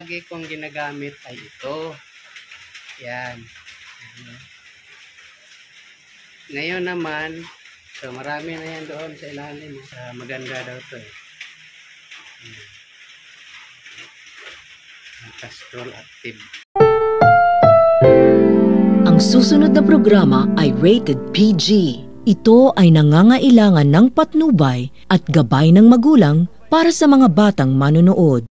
Lagi kong ginagamit ay ito. Yan. Ngayon naman, so marami na yan doon sa ilalim. Maganda daw to eh. Castrol Active. Ang susunod na programa ay rated PG. Ito ay nangangailangan ng patnubay at gabay ng magulang para sa mga batang manonood.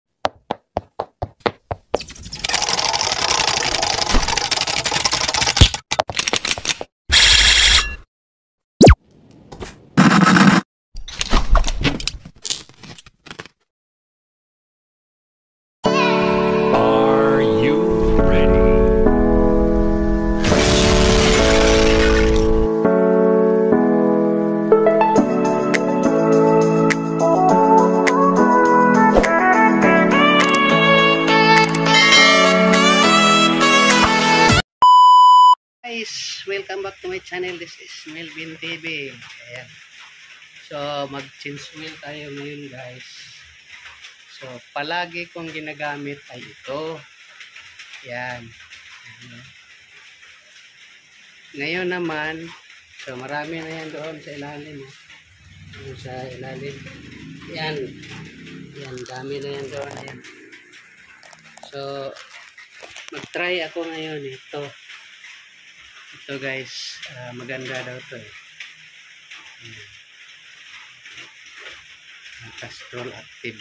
Welcome back to my channel. This is Melvin TV. Ayan. So mag-change wheel tayo ngayon guys. So palagi kong ginagamit ay ito. Ayan. Ngayon naman, so marami na yan doon sa ilalim. Sa ilalim. Ayan. Ayan, dami na yan doon. Ayan. So mag-try ako ngayon ito. Ito guys, maganda daw to eh. Castrol Active.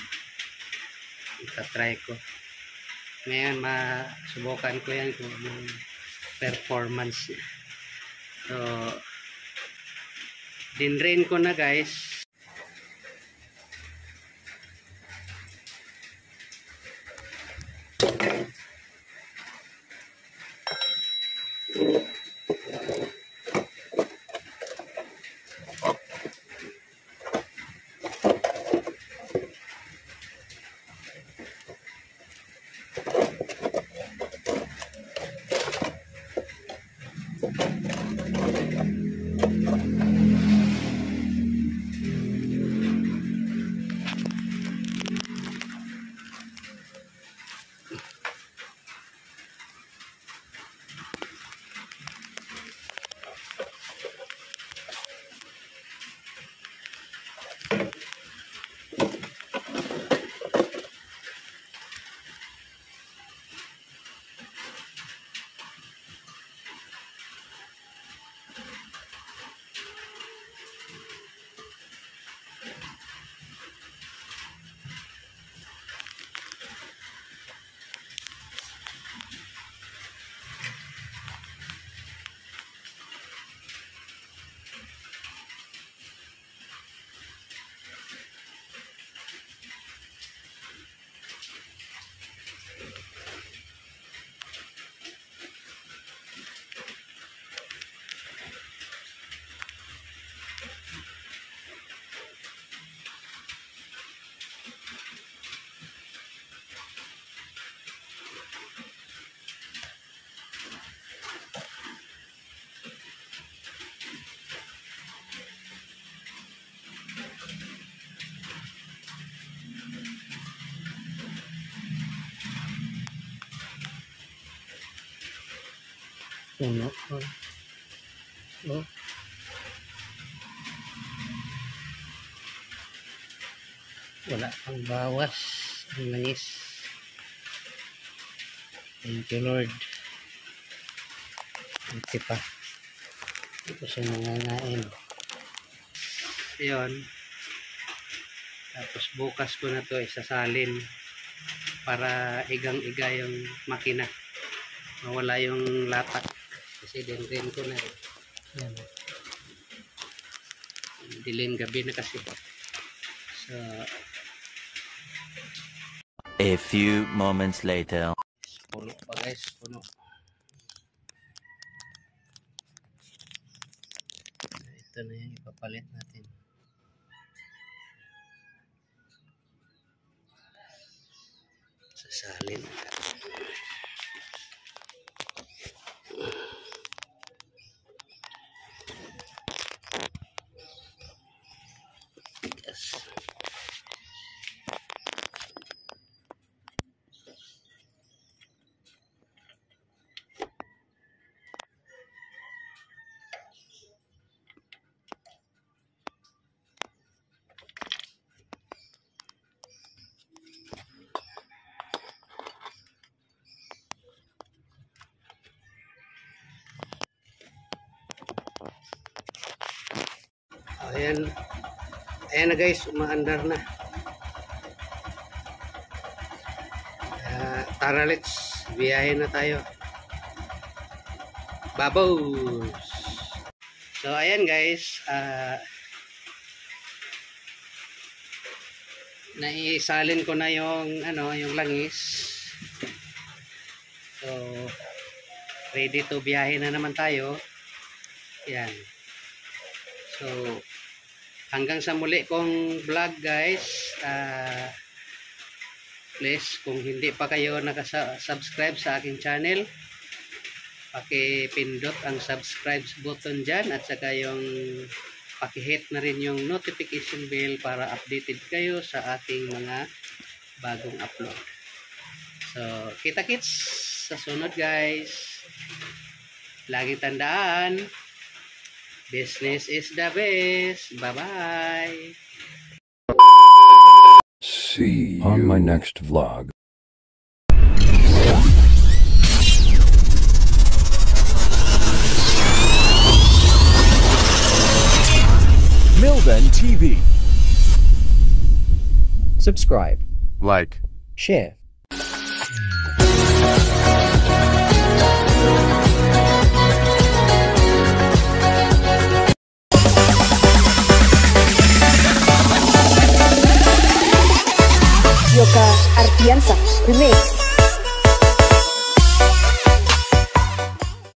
Itatry ko. Ngayon, masubukan ko yan kung yung performance niya. So, dinrain ko na guys. Puno. Oh. Wala pang bawas. Ang manis. Thank you Lord. Ito pa. Ito siya nangangain. Yun. Tapos bukas ko na to isasalin para igang-iga yung makina. Mawala yung lapat. Kasi din ko na. Yan. Dilim gabi na kasi. So, a few moments later. Puno pa guys, puno. Ito na yung ipapalit natin. Sasalin. Yes. Ayan. Ayan na guys, umaandar na. Tara let's, biyahe na tayo. Babos! So ayan guys, naisalin ko na yung yung langis. So ready to biyahe na naman tayo. Yan. So hanggang sa muli kong vlog guys. Please, kung hindi pa kayo nakasubscribe sa aking channel, paki-pindot ang subscribe button dyan at saka yung paki-hit na rin yung notification bell para updated kayo sa ating mga bagong upload. So, kita-kits sa sunod guys. Lagi tandaan, business is the best. Bye-bye! See you on my next vlog. Milven TV. Subscribe, Like. share. Yoga Artiansa Remix.